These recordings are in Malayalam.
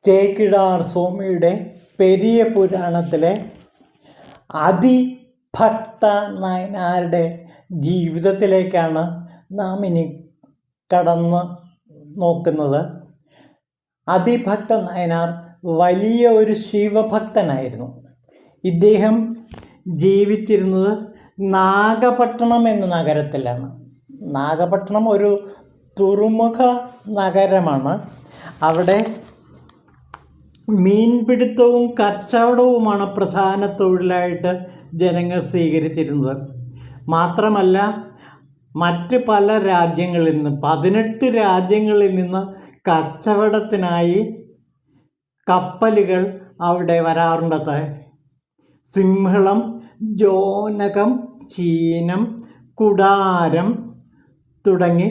ചേക്കിഴാർ സ്വാമിയുടെ പെരിയ പുരാണത്തിലെ അതിഭക്ത നായനാരുടെ ജീവിതത്തിലേക്കാണ് നാം ഇനി കടന്ന് നോക്കുന്നത്. അതിഭക്ത നായനാർ വലിയ ഒരു ശിവഭക്തനായിരുന്നു. ഇദ്ദേഹം ജീവിച്ചിരുന്നത് നാഗപട്ടണം എന്ന നഗരത്തിലാണ്. നാഗപട്ടണം ഒരു തുറമുഖ നഗരമാണ്. അവിടെ മീൻപിടുത്തവും കച്ചവടവുമാണ് പ്രധാന തൊഴിലായിട്ട് ജനങ്ങൾ സ്വീകരിച്ചിരുന്നത്. മാത്രമല്ല മറ്റ് പല രാജ്യങ്ങളിൽ നിന്ന് 18 രാജ്യങ്ങളിൽ നിന്ന് കച്ചവടത്തിനായി കപ്പലുകൾ അവിടെ വരാറുണ്ടത്രേ. സിംഹളം, ജോനകം, ചീനം, കുടാരം തുടങ്ങി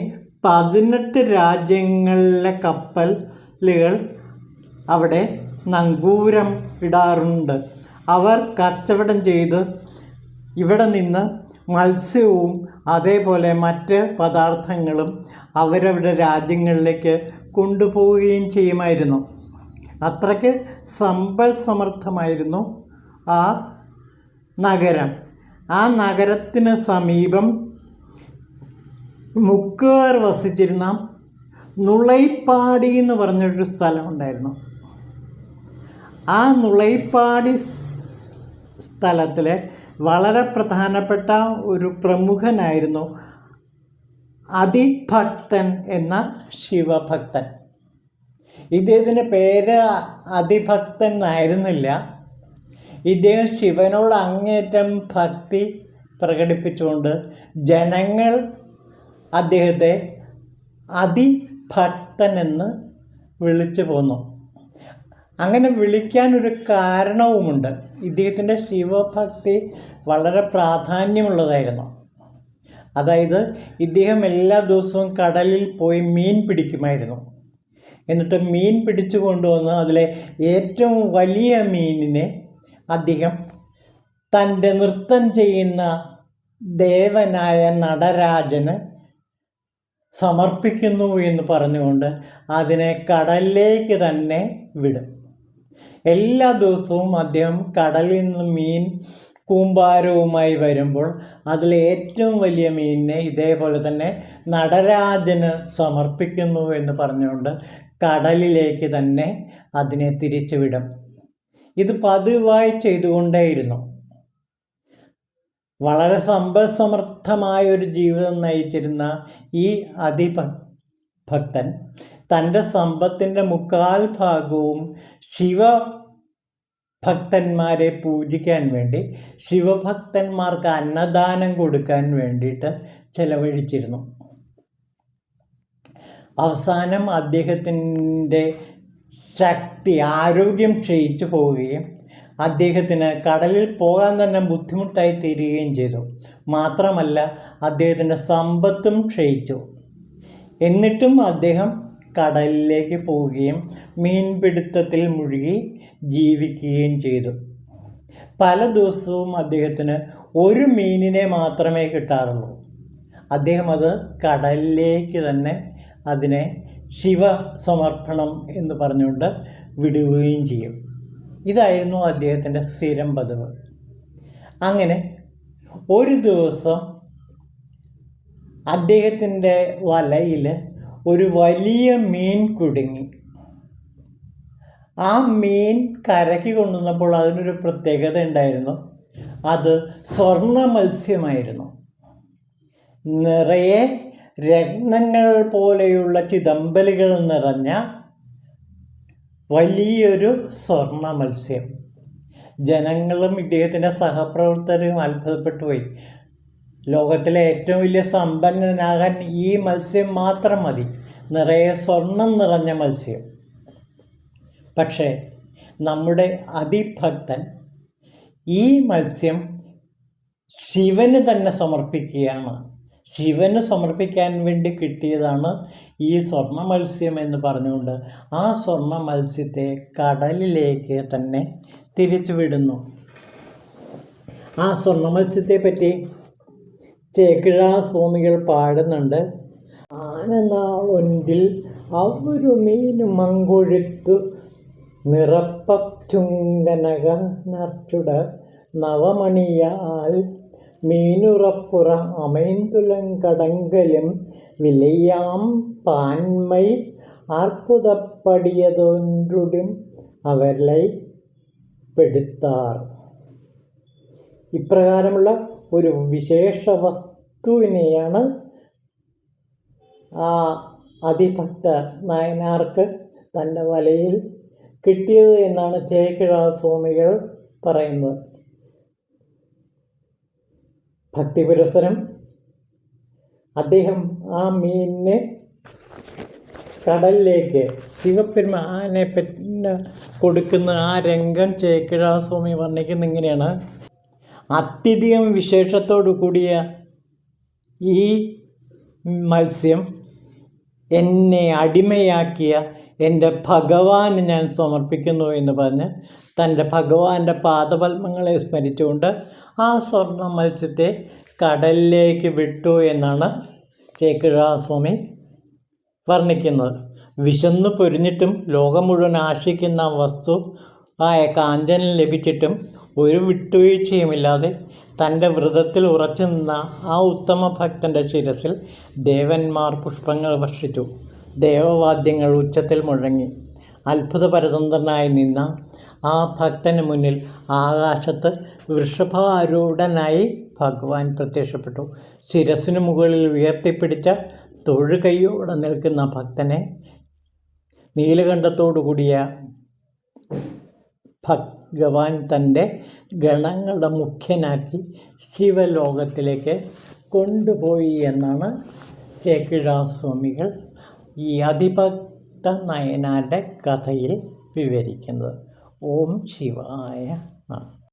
18 രാജ്യങ്ങളിലെ കപ്പലുകൾ അവിടെ നങ്കൂരം ഇടാറുണ്ട്. അവർ കച്ചവടം ചെയ്ത് ഇവിടെ നിന്ന് മത്സ്യവും അതേപോലെ മറ്റ് പദാർത്ഥങ്ങളും അവരവരുടെ രാജ്യങ്ങളിലേക്ക് കൊണ്ടുപോവുകയും ചെയ്യുമായിരുന്നു. അത്രയ്ക്ക് സമ്പൽ സമൃദ്ധമായിരുന്നു ആ നഗരം. ആ നഗരത്തിന് സമീപം മുക്കുകാർ വസിച്ചിരുന്ന നുളൈപ്പാടി എന്ന് പറഞ്ഞൊരു സ്ഥലമുണ്ടായിരുന്നു. ആ നുളൈപ്പാടി സ്ഥലത്തിലെ വളരെ പ്രധാനപ്പെട്ട ഒരു പ്രമുഖനായിരുന്നു അതിഭക്തൻ എന്ന ശിവഭക്തൻ. ഇദ്ദേഹത്തിൻ്റെ പേര് അതിഭക്തൻ ആയിരുന്നില്ല. ഇദ്ദേഹം ശിവനോട് അങ്ങേയറ്റം ഭക്തി പ്രകടിപ്പിച്ചുകൊണ്ട് ജനങ്ങൾ അദ്ദേഹത്തെ അതിഭക്തൻ എന്ന് വിളിച്ചു പോന്നു. അങ്ങനെ വിളിക്കാനൊരു കാരണവുമുണ്ട്. ഇദ്ദേഹത്തിൻ്റെ ശിവഭക്തി വളരെ പ്രാധാന്യമുള്ളതായിരുന്നു. അതായത് ഇദ്ദേഹം എല്ലാ ദിവസവും കടലിൽ പോയി മീൻ പിടിക്കുമായിരുന്നു. എന്നിട്ട് മീൻ പിടിച്ചു കൊണ്ടുവന്ന് അതിലെ ഏറ്റവും വലിയ മീനിനെ അദ്ദേഹം തൻ്റെ നൃത്തം ചെയ്യുന്ന ദേവനായ നടരാജന് സമർപ്പിക്കുന്നു എന്ന് പറഞ്ഞുകൊണ്ട് അതിനെ കടലിലേക്ക് തന്നെ വിടും. എല്ലാ ദിവസവും അദ്ദേഹം കടലിൽ നിന്ന് മീൻ കൂമ്പാരവുമായി വരുമ്പോൾ അതിലെ ഏറ്റവും വലിയ മീനിനെ ഇതേപോലെ തന്നെ നടരാജന് സമർപ്പിക്കുന്നു എന്ന് പറഞ്ഞുകൊണ്ട് കടലിലേക്ക് തന്നെ അതിനെ തിരിച്ചു വിടും. ഇത് പതിവായി ചെയ്തുകൊണ്ടേയിരുന്നു. വളരെ സമ്പൽ സമൃദ്ധമായൊരു ജീവിതം നയിച്ചിരുന്ന ഈ അതിഭക്തൻ തൻ്റെ സമ്പത്തിൻ്റെ 3/4 ഭാഗവും ശിവഭക്തന്മാരെ പൂജിക്കാൻ വേണ്ടി, ശിവഭക്തന്മാർക്ക് അന്നദാനം കൊടുക്കാൻ വേണ്ടിയിട്ട് ചെലവഴിച്ചിരുന്നു. അവസാനം അദ്ദേഹത്തിൻ്റെ ശക്തി, ആരോഗ്യം ക്ഷയിച്ചു പോവുകയും അദ്ദേഹത്തിന് കടലിൽ പോകാൻ തന്നെ ബുദ്ധിമുട്ടായി തീരുകയും ചെയ്തു. മാത്രമല്ല അദ്ദേഹത്തിൻ്റെ സമ്പത്തും ക്ഷയിച്ചു. എന്നിട്ടും അദ്ദേഹം കടലിലേക്ക് പോവുകയും മീൻപിടുത്തത്തിൽ മുഴുകി ജീവിക്കുകയും ചെയ്തു. പല ദിവസവും അദ്ദേഹത്തിന് ഒരു മീനിനെ മാത്രമേ കിട്ടാറുള്ളൂ. അദ്ദേഹം അത് കടലിലേക്ക് തന്നെ അതിനെ ശിവസമർപ്പണം എന്ന് പറഞ്ഞുകൊണ്ട് വിടുകയും ചെയ്യും. ഇതായിരുന്നു അദ്ദേഹത്തിൻ്റെ സ്ഥിരം പതിവ്. അങ്ങനെ ഒരു ദിവസം അദ്ദേഹത്തിൻ്റെ വലയിൽ ഒരു വലിയ മീൻ കുടുങ്ങി. ആ മീൻ കരയ്ക്ക് കൊണ്ടുവന്നപ്പോൾ അതിനൊരു പ്രത്യേകത ഉണ്ടായിരുന്നു. അത് സ്വർണ്ണ മത്സ്യമായിരുന്നു. നിറയെ രത്നങ്ങൾ പോലെയുള്ള ചിതമ്പലുകൾ നിറഞ്ഞ വലിയൊരു സ്വർണ്ണ മത്സ്യം. ജനങ്ങളും ഇദ്ദേഹത്തിൻ്റെ സഹപ്രവർത്തകരും അത്ഭുതപ്പെട്ടു പോയി. ലോകത്തിലെ ഏറ്റവും വലിയ സമ്പന്നനാകാൻ ഈ മത്സ്യം മാത്രം മതി, നിറയെ സ്വർണം നിറഞ്ഞ മത്സ്യം. പക്ഷേ നമ്മുടെ അതിഭക്തൻ ഈ മത്സ്യം ശിവന് തന്നെ സമർപ്പിക്കുകയാണ്. ശിവന് സമർപ്പിക്കാൻ വേണ്ടി കിട്ടിയതാണ് ഈ സ്വർണ്ണ മത്സ്യം എന്ന് പറഞ്ഞുകൊണ്ട് ആ സ്വർണ്ണ മത്സ്യത്തെ കടലിലേക്ക് തന്നെ തിരിച്ചു വിടുന്നു. ആ സ്വർണ്ണ മത്സ്യത്തെ പറ്റി ചേക്കിഴാർ സ്വാമികൾ പാടുന്നുണ്ട്. ആനനാളൊൻപിൽ അവരു മീനു മങ്കൊഴുത്തു നിറപ്പച്ചുങ്കനക നർച്ചുട നവമണിയാൽ മീനുറപ്പുറ அமைந்துலங்கடங்கலும் விளையாம் பான்மை അർപ്പുതപ്പടിയതൊன்றுം അവരിലെ പെടുത്താർ. ഇപ്രകാരമുള്ള ഒരു വിശേഷ വസ്തുവിനെയാണ് ആ അതിഭക്ത നായനാർക്ക് തൻ്റെ വലയിൽ കിട്ടിയത് എന്നാണ് ചേക്കിഴാർ സ്വാമികൾ പറയുന്നത്. ഭക്തി പുരസ്സരം അദ്ദേഹം ആ മീനിനെ കടലിലേക്ക് ശിവപെരുമാനെ കൊടുക്കുന്ന ആ രംഗം ചേക്കിഴാർ സ്വാമി വർണ്ണിക്കുന്ന ഇങ്ങനെയാണ്: അത്യധികം വിശേഷത്തോടു കൂടിയ ഈ മത്സ്യം എന്നെ അടിമയാക്കിയ എൻ്റെ ഭഗവാന് ഞാൻ സമർപ്പിക്കുന്നു എന്ന് പറഞ്ഞ് തൻ്റെ ഭഗവാന്റെ പാദപത്മങ്ങളെ സ്മരിച്ചുകൊണ്ട് ആ സ്വർണ്ണ മത്സ്യത്തെ കടലിലേക്ക് വിട്ടു എന്നാണ് ചേക്കിഴാർ സ്വാമി വർണ്ണിക്കുന്നത്. വിശന്നു പൊരിഞ്ഞിട്ടും ലോകം മുഴുവൻ ആശിക്കുന്ന വസ്തു ആയ കാഞ്ചനം ലഭിച്ചിട്ടും ഒരു വിട്ടുവീഴ്ചയുമില്ലാതെ തൻ്റെ വ്രതത്തിൽ ഉറച്ചു നിന്ന ആ ഉത്തമ ഭക്തൻ്റെ ശിരസിൽ ദേവന്മാർ പുഷ്പങ്ങൾ വർഷിച്ചു. ദേവവാദ്യങ്ങൾ ഉച്ചത്തിൽ മുഴങ്ങി. അത്ഭുതപരതന്ത്രനായി നിന്ന ആ ഭക്തന് മുന്നിൽ ആകാശത്ത് വൃഷഭാരൂഢനായി ഭഗവാൻ പ്രത്യക്ഷപ്പെട്ടു. ശിരസിനു മുകളിൽ ഉയർത്തിപ്പിടിച്ച തൊഴുകൈയോടെ നിൽക്കുന്ന ഭക്തനെ നീലകണ്ഠത്തോടു കൂടിയ ഭഗവാൻ തൻ്റെ ഗണങ്ങളുടെ മുഖ്യനാക്കി ശിവലോകത്തിലേക്ക് കൊണ്ടുപോയി എന്നാണ് ചേക്കിഴാർ സ്വാമികൾ ഈ അതിഭക്ത നയനാരുടെ കഥയിൽ വിവരിക്കുന്നത്. ഓം ശിവായ നമഃ.